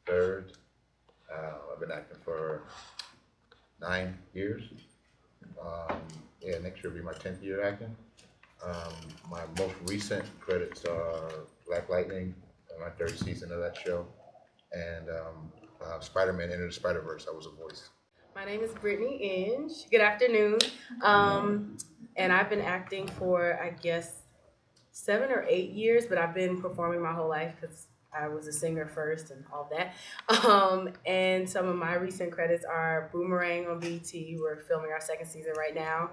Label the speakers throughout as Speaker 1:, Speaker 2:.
Speaker 1: third. I've been acting for 9 years. Next year will be my 10th year acting. My most recent credits are Black Lightning, my third season of that show, and Spider-Man Enter the Spider-Verse. I was a voice.
Speaker 2: My name is Brittany Inge. Good afternoon. And I've been acting for, I guess, 7 or 8 years, but I've been performing my whole life because I was a singer first and all that. And some of my recent credits are Boomerang on BT. We're filming our second season right now.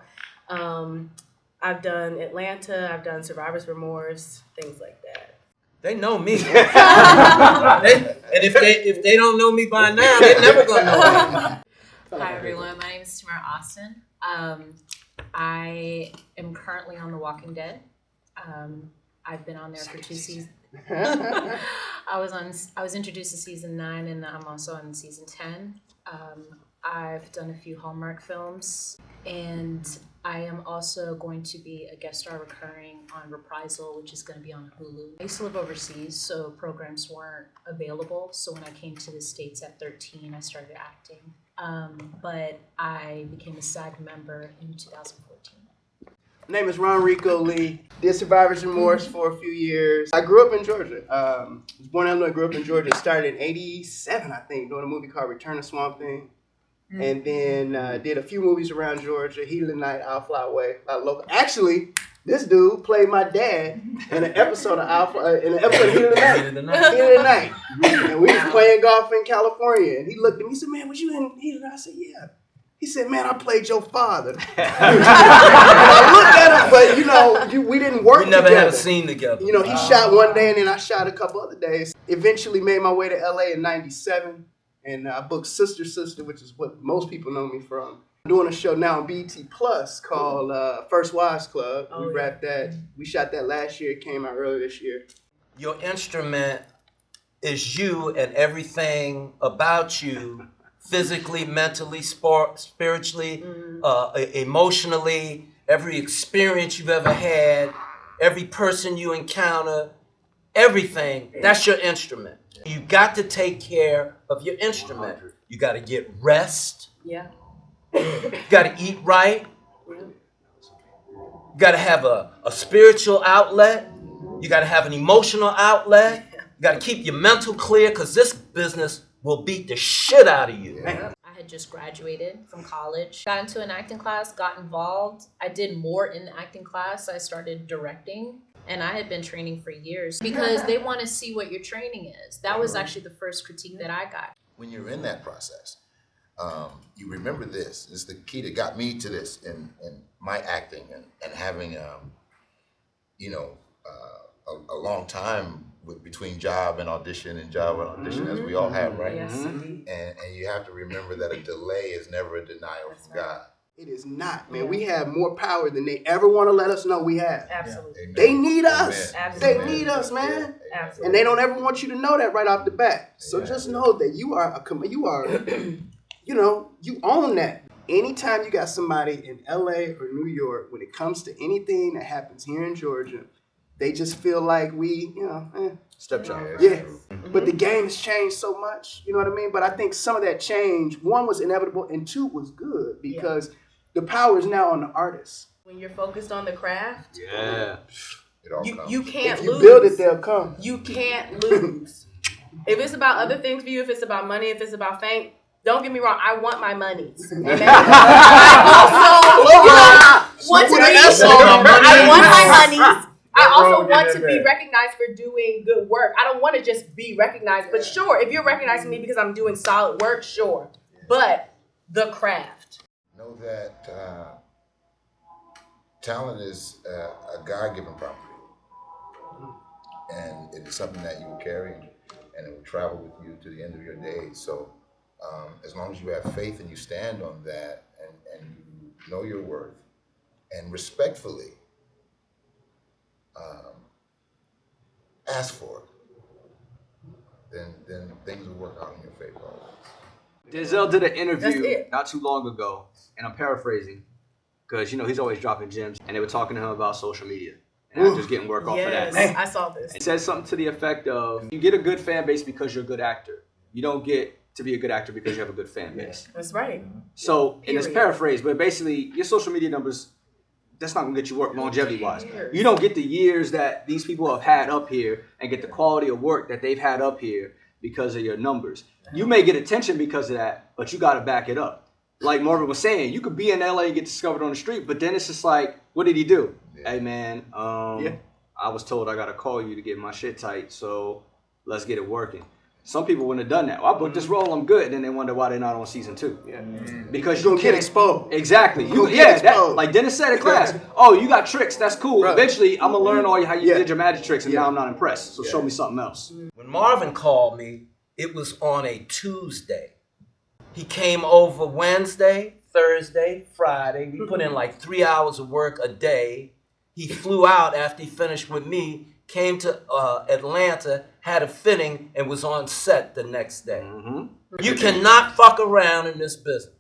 Speaker 2: I've done Atlanta. I've done Survivor's Remorse, things like that.
Speaker 3: They know me. And if they don't know me by now, they're never gonna know me.
Speaker 4: Hi everyone, my name is Tamara Austin. I am currently on The Walking Dead. I've been on there for 2 seasons. I was introduced to season 9 and I'm also on season 10. I've done a few Hallmark films and I am also going to be a guest star recurring on Reprisal, which is going to be on Hulu. I used to live overseas, so programs weren't available. So when I came to the States at 13, I started acting. But I became a SAG member in 2014.
Speaker 5: My name is RonReaco Lee. Did Survivor's Remorse for a few years. I grew up in Georgia. Was born in Illinois, grew up in Georgia. Started in 87, I think, doing a movie called Return to Swamp Thing. And then did a few movies around Georgia. Heat of the Night, I'll Fly Away. Local. Actually, this dude played my dad in an episode of Heat of the Night. And we was playing golf in California. And he looked at me, he said, "Man, was you in Heat of the Night?" I said, "Yeah." He said, "Man, I played your father." And I looked at him, but we didn't work together.
Speaker 3: We never had a scene together.
Speaker 5: He shot one day and then I shot a couple other days. Eventually made my way to LA in 97 and I booked Sister, which is what most people know me from. I'm doing a show now on BT Plus called First Wives Club. We wrapped that. We shot that last year. It came out earlier this year.
Speaker 3: Your instrument is you and everything about you. Physically, mentally, spiritually, emotionally, every experience you've ever had, every person you encounter, everything, that's your instrument. You got to take care of your instrument. You got to get rest.
Speaker 2: Yeah.
Speaker 3: You got to eat right. You got to have a spiritual outlet. You got to have an emotional outlet. You got to keep your mental clear because this business will beat the shit out of you.
Speaker 4: I had just graduated from college, got into an acting class, got involved. I did more in the acting class. I started directing, and I had been training for years because they want to see what your training is. That was actually the first critique that I got.
Speaker 1: When you're in that process, you remember this. This is the key that got me to this in my acting and having, a long time between job and audition, as we all have, right?
Speaker 2: Yes, indeed.
Speaker 1: And you have to remember that a delay is never a denial from God.
Speaker 5: It is not, man. We have more power than they ever want to let us know we have.
Speaker 2: Absolutely.
Speaker 1: Amen.
Speaker 5: They need us.
Speaker 2: Absolutely.
Speaker 5: They need us, man.
Speaker 2: Absolutely.
Speaker 5: And they don't ever want you to know that right off the bat. So just know that you own that. Anytime you got somebody in LA or New York, when it comes to anything that happens here in Georgia, they just feel like
Speaker 3: Stepchild.
Speaker 5: Yeah. But the game has changed so much, you know what I mean? But I think some of that change, 1 was inevitable and 2 was good because the power is now on the artist.
Speaker 2: When you're focused on the craft,
Speaker 1: It all comes.
Speaker 2: you can't
Speaker 5: If you
Speaker 2: lose.
Speaker 5: build it, they'll come.
Speaker 2: You can't lose. If it's about other things for you, if it's about money, if it's about fame, don't get me wrong, I want my monies. And I also want my monies. I also want to be recognized for doing good work. I don't want to just be recognized, but sure, if you're recognizing me because I'm doing solid work, sure. But the craft.
Speaker 1: Know that talent is a God-given property, and it is something that you will carry, and it will travel with you to the end of your days. So, as long as you have faith and you stand on that, and you know your worth, and respectfully ask for it, then things will work out in your favor always.
Speaker 6: Denzel did an interview not too long ago, and I'm paraphrasing, because he's always dropping gems, and they were talking to him about social media, and I'm just getting work off of that.
Speaker 2: Yes, I saw this.
Speaker 6: It said something to the effect of, you get a good fan base because you're a good actor. you don't get to be a good actor because you have a good fan base.
Speaker 2: That's right.
Speaker 6: So, and it's paraphrased, but basically, your social media numbers, that's not gonna get you work longevity-wise. You don't get the years that these people have had up here and get the quality of work that they've had up here because of your numbers. You may get attention because of that, but you gotta back it up. Like Marvin was saying, you could be in LA and get discovered on the street, but then it's just like, what did he do? Hey man, I was told I gotta call you to get my shit tight, so let's get it working. Some people wouldn't have done that. Well, I booked this role, I'm good. And then they wonder why they're not on season 2.
Speaker 5: Yeah.
Speaker 6: Because
Speaker 5: you get exposed.
Speaker 6: Exactly. Like Dennis said in class, oh, you got tricks, that's cool. Right. Eventually, I'm going to learn how you did your magic tricks, and now I'm not impressed. So show me something else.
Speaker 3: When Marvin called me, it was on a Tuesday. He came over Wednesday, Thursday, Friday. We put in like 3 hours of work a day. He flew out after he finished with me, came to Atlanta, had a fitting, and was on set the next day. You cannot fuck around in this business.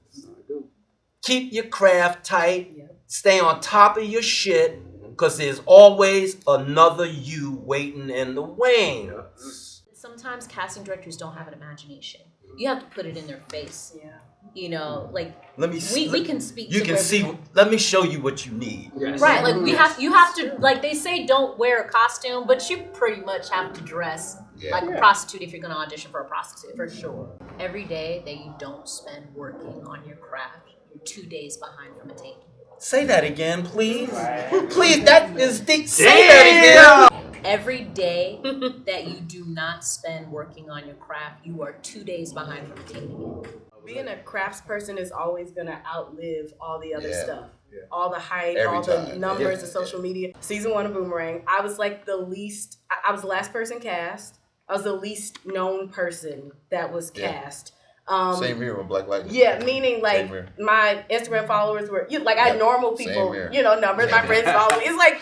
Speaker 3: Keep your craft tight. Stay on top of your shit, because there's always another you waiting in the wings.
Speaker 4: Sometimes casting directors don't have an imagination. You have to put it in their face. Yeah. You know, like
Speaker 3: let me see,
Speaker 4: we can speak.
Speaker 3: You can see. Let me show you what you need.
Speaker 4: Yes. Right, like you have to, like they say, don't wear a costume, but you pretty much have to dress like a prostitute if you're going to audition for a prostitute. For sure. Every day that you don't spend working on your craft, you're 2 days behind from a tape.
Speaker 3: Say that again, please. Please, that is the. Say that again.
Speaker 4: Every day that you do not spend working on your craft, you are 2 days behind from taping it.
Speaker 2: Being a crafts person is always gonna outlive all the other stuff. Yeah. All the hype, the numbers, the social media. Season 1 of Boomerang, I was like I was the last person cast. I was the least known person that was cast.
Speaker 1: Same here with Black Lightning.
Speaker 2: Yeah, meaning like my Instagram followers were I had normal people, numbers. My friends follow me. It's like,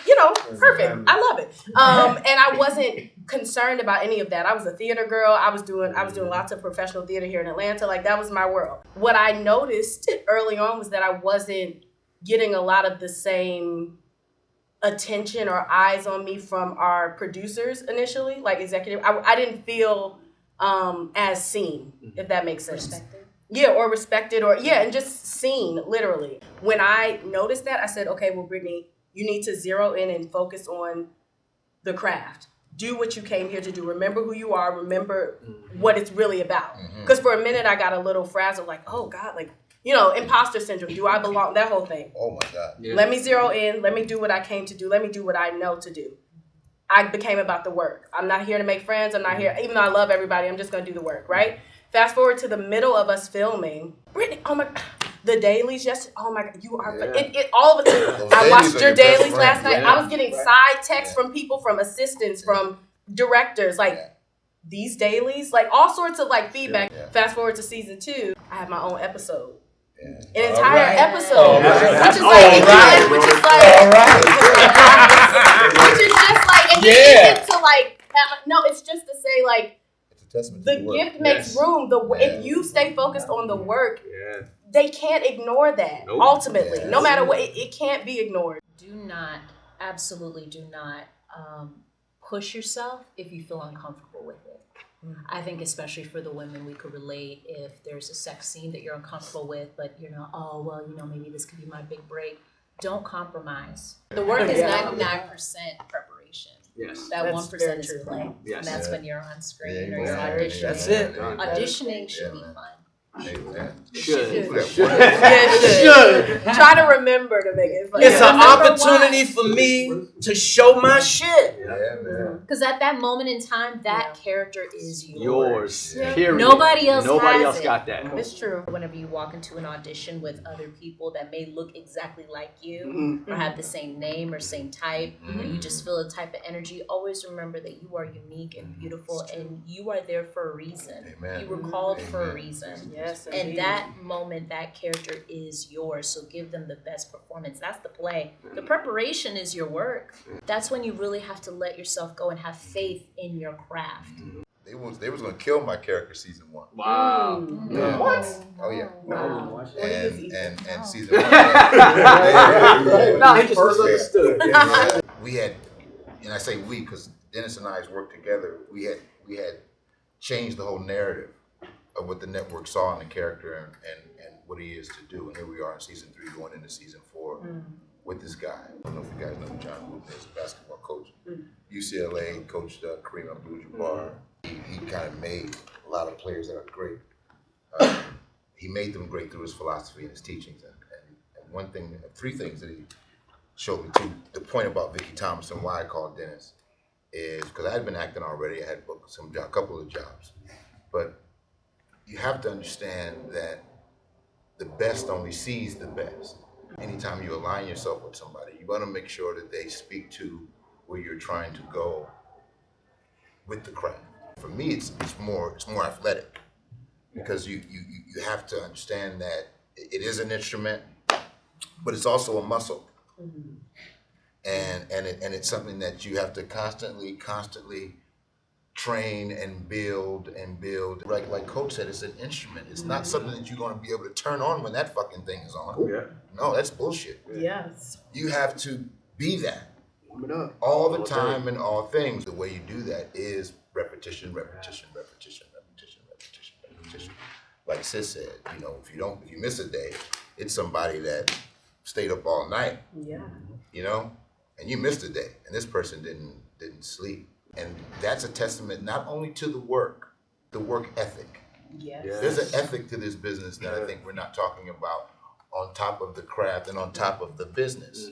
Speaker 2: perfect. I love it. And I wasn't concerned about any of that. I was a theater girl. I was doing lots of professional theater here in Atlanta. Like that was my world. What I noticed early on was that I wasn't getting a lot of the same attention or eyes on me from our producers initially, like executive. I didn't feel as seen, if that makes sense.
Speaker 4: Respected?
Speaker 2: Yeah, or respected, and just seen, literally. When I noticed that, I said, okay, well, Brittany, you need to zero in and focus on the craft. Do what you came here to do. Remember who you are. Remember what it's really about. Because for a minute, I got a little frazzled, like, oh, God, like, imposter syndrome. Do I belong? That whole thing.
Speaker 1: Oh, my God.
Speaker 2: Yeah. Let me zero in. Let me do what I came to do. Let me do what I know to do. I became about the work. I'm not here to make friends. I'm not here, even though I love everybody, I'm just going to do the work, right? Fast forward to the middle of us filming. Brittany, oh my God. The dailies, oh my God, you are, all of a sudden, I watched your dailies last night. I was getting side texts from people, from assistants, from directors, like these dailies, like all sorts of like feedback. Fast forward to season 2, I have my own episode. An entire episode, which is like, which is just like, and you get to like, no, it's just to say like,
Speaker 1: it's a testament
Speaker 2: the gift makes room. If you stay focused on the work, they can't ignore that. Ultimately, no matter what, it can't be ignored.
Speaker 4: Absolutely do not push yourself if you feel uncomfortable with it. I think especially for the women, we could relate if there's a sex scene that you're uncomfortable with, but maybe this could be my big break. Don't compromise. The work is 99% preparation.
Speaker 6: Yes.
Speaker 4: That 1% is play. Yes. And that's when you're on screen or you're auditioning.
Speaker 3: That's it.
Speaker 4: Auditioning should be fun.
Speaker 6: Should.
Speaker 2: Try to remember to make it fun.
Speaker 3: It's an opportunity for me to show my shit.
Speaker 4: Because at that moment in time, that character is yours.
Speaker 6: Period.
Speaker 4: Nobody else
Speaker 6: got that.
Speaker 2: It's true.
Speaker 4: Whenever you walk into an audition with other people that may look exactly like you, or have the same name or same type, or you just feel a type of energy, always remember that you are unique and beautiful, and you are there for a reason.
Speaker 1: Amen.
Speaker 4: You were called for a reason.
Speaker 2: Yes,
Speaker 4: and that moment, that character is yours. So give them the best performance. That's the play. The preparation is your work. That's when you really have to let yourself go and have faith in your craft.
Speaker 1: They was gonna kill my character season 1.
Speaker 6: Wow.
Speaker 2: What?
Speaker 1: Oh yeah.
Speaker 2: Wow.
Speaker 1: And season 1.
Speaker 6: No, he just misunderstood.
Speaker 1: We had, and I say we because Dennis and I worked together. We had changed the whole narrative of what the network saw in the character and what he is to do. And here we are in season 3 going into season 4 with this guy. I don't know if you guys know who John Wooten is, a basketball coach. UCLA, coached Kareem Abdul-Jabbar. He kind of made a lot of players that are great. He made them great through his philosophy and his teachings. And one thing, 3 things that he showed me too. The point about Vicki Thomas and why I called Dennis is because I had been acting already. I had booked a couple of jobs. But you have to understand that the best only sees the best. Anytime you align yourself with somebody, you want to make sure that they speak to where you're trying to go with the craft. For me, it's more athletic because you have to understand that it is an instrument, but it's also a muscle, and it's something that you have to constantly train and build. Like Coach said, it's an instrument. It's not something that you're going to be able to turn on when that fucking thing is on.
Speaker 6: Yeah.
Speaker 1: No, that's bullshit.
Speaker 2: Yes.
Speaker 1: You have to be that
Speaker 5: Warm it up.
Speaker 1: all the time in all things. The way you do that is repetition. Like Sis said, if you miss a day, it's somebody that stayed up all night.
Speaker 2: Yeah.
Speaker 1: And you missed a day, and this person didn't sleep. And that's a testament not only to the work ethic.
Speaker 2: Yes.
Speaker 1: There's an ethic to this business that I think we're not talking about on top of the craft and on top of the business.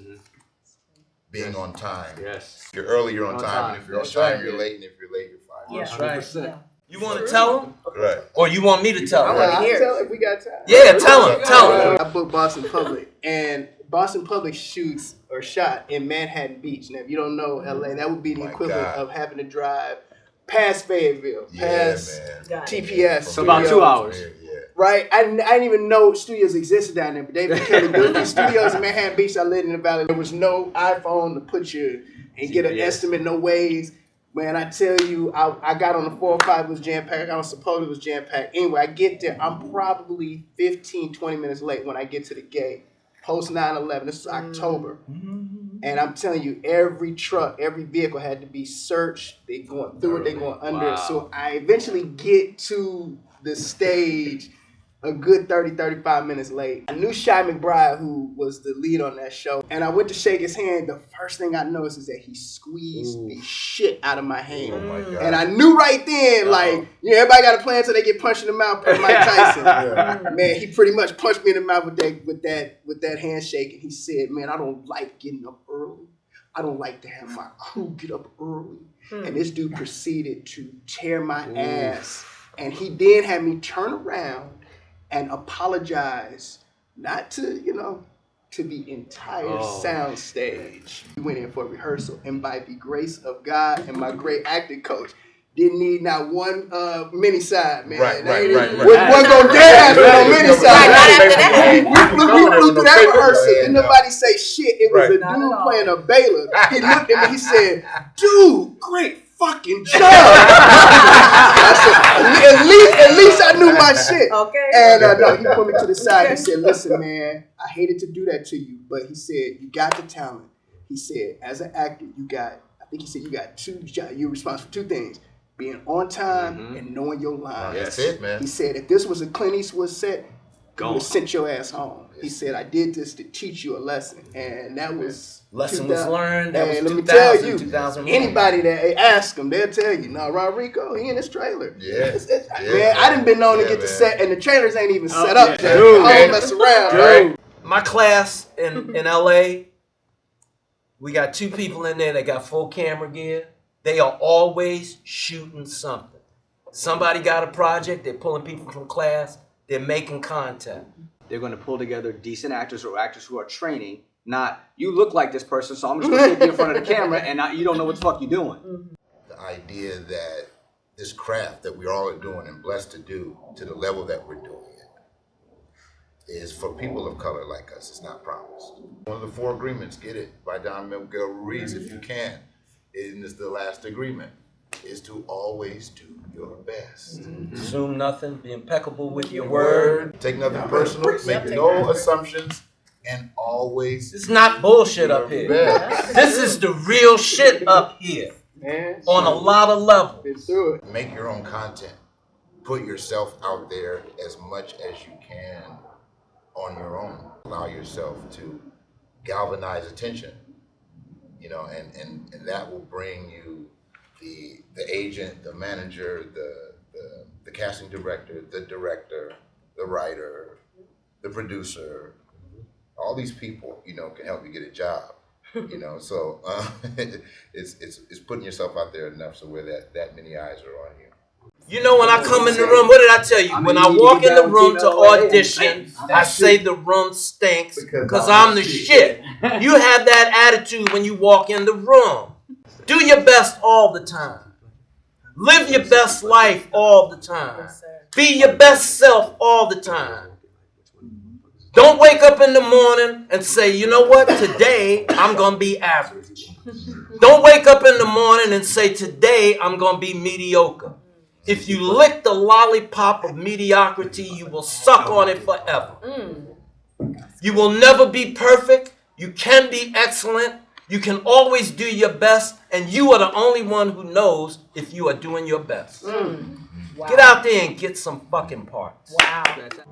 Speaker 1: Being on time.
Speaker 6: Yes.
Speaker 1: If you're early, you're on time. And if you're on
Speaker 6: That's
Speaker 1: time,
Speaker 6: right.
Speaker 1: you're late. And if you're late, you're fired.
Speaker 2: Yeah.
Speaker 3: That's right.
Speaker 4: Yeah.
Speaker 3: You want to tell them,
Speaker 1: Right.
Speaker 3: or you want me to tell
Speaker 2: I
Speaker 3: them?
Speaker 2: wanna
Speaker 5: I'll
Speaker 2: hear it.
Speaker 5: tell if we got time.
Speaker 3: Yeah, tell them.
Speaker 5: I booked Boston Public, and Boston Public shot in Manhattan Beach. Now, if you don't know LA, that would be the
Speaker 1: My
Speaker 5: equivalent
Speaker 1: God.
Speaker 5: of having to drive past Fayetteville, past
Speaker 2: Got it.
Speaker 5: TPS.
Speaker 6: So about 2 hours.
Speaker 1: Yeah.
Speaker 5: Right? I didn't even know studios existed down there, but they were killing these studios in Manhattan Beach. I lived in the valley. There was no iPhone to put you and get an
Speaker 6: GPS.
Speaker 5: estimate, no ways. Man, I tell you, I got on the 405, it was jam-packed. I got on Sepulveda, it was jam-packed. Anyway, I get there. I'm probably 15, 20 minutes late when I get to the gate. Post 9/11. This is October. And I'm telling you, every truck, every vehicle had to be searched. They going through it, they going under it.
Speaker 6: Wow.
Speaker 5: So I eventually get to the stage a good 30, 35 minutes late. I knew Shy McBride, who was the lead on that show, and I went to shake his hand. The first thing I noticed is that he squeezed the shit out of my hand.
Speaker 1: Oh my God.
Speaker 5: And I knew right then, everybody got a plan until they get punched in the mouth per Mike Tyson. Man, he pretty much punched me in the mouth with that handshake, and he said, "Man, I don't like getting up early. I don't like to have my crew get up early." And this dude proceeded to tear my ass, and he then had me turn around and apologize, not to the entire sound stage. We went in for a rehearsal, and by the grace of God and my great acting coach, didn't need not one mini side, man.
Speaker 1: Right.
Speaker 5: Wasn't gonna dare ask for no mini side. We flew through that rehearsal. Didn't nobody say shit. It was a
Speaker 2: Not at
Speaker 5: dude
Speaker 2: all.
Speaker 5: playing a bailiff. He looked at me, he said, "Dude, great fucking job." I said, at least I knew my shit.
Speaker 2: Okay.
Speaker 5: And no, he put me to the side. He said, "Listen, man, I hated to do that to you, but he said, you got the talent." He said, as an actor, you got 2 jobs. You're responsible for 2 things: being on time and knowing your lines.
Speaker 1: That's it, man.
Speaker 5: He said, if this was a Clint Eastwood set, you
Speaker 6: Gone.
Speaker 5: would have sent your ass home. He said, I did this to teach you a lesson. And that was
Speaker 3: Lesson was
Speaker 5: 2000.
Speaker 3: learned. That was
Speaker 5: And let me
Speaker 3: 2000,
Speaker 5: tell you,
Speaker 3: 2001.
Speaker 5: anybody that ask him, they'll tell you, no, RonReaco, he in his trailer.
Speaker 1: Yeah.
Speaker 5: Man, I done been known to
Speaker 1: Yeah,
Speaker 5: get the
Speaker 1: man.
Speaker 5: set, and the trailers ain't even set up.
Speaker 6: yeah.
Speaker 5: I don't mess around.
Speaker 1: Right.
Speaker 3: My class in LA, we got 2 people in there that got full camera gear. They are always shooting something. Somebody got a project, they're pulling people from class, they're making content.
Speaker 6: They're going to pull together decent actors or actors who are training. Not, you look like this person, so I'm just going to take you in front of the camera and you don't know what the fuck you're doing.
Speaker 1: The idea that this craft that we're all doing and blessed to do to the level that we're doing it is for people of color like us. It's not promised. One of the 4 agreements, get it, by Don Miguel Ruiz, if you can. And it's the last agreement, is to always do your best.
Speaker 3: Assume nothing, be impeccable with your word.
Speaker 1: Take nothing personal, make no assumptions, and always
Speaker 3: It's not bullshit up
Speaker 1: do your
Speaker 3: here.
Speaker 1: best.
Speaker 3: This is the real shit up here
Speaker 5: Man,
Speaker 3: on a lot of levels.
Speaker 5: been through it.
Speaker 1: Make your own content. put yourself out there as much as you can on your own. Allow yourself to galvanize attention, you know, and that will bring you the agent, the manager, the casting director, the writer, the producer. All these people, you know, can help you get a job. You know, so it's putting yourself out there enough so where that many eyes are on you.
Speaker 3: You know, when I come in the room, what did I tell you?
Speaker 6: I mean,
Speaker 3: When I
Speaker 6: you
Speaker 3: walk
Speaker 6: get
Speaker 3: in the
Speaker 6: down
Speaker 3: room
Speaker 6: Team
Speaker 3: to
Speaker 6: LOAA and
Speaker 3: audition,
Speaker 6: bam.
Speaker 3: I say the room stinks because I'm the shit. You have that attitude when you walk in the room. Do your best all the time. Live your best life all the time.
Speaker 2: Yes, sir.
Speaker 3: Be your best self all the time. Don't wake up in the morning and say, you know what, today I'm going to be average. Don't wake up in the morning and say, today I'm going to be mediocre. If you lick the lollipop of mediocrity, you will suck on it forever. You will never be perfect. You can be excellent. You can always do your best, and you are the only one who knows if you are doing your best.
Speaker 2: Wow.
Speaker 3: Get out there and get some fucking parts.
Speaker 2: Wow.
Speaker 6: Fantastic.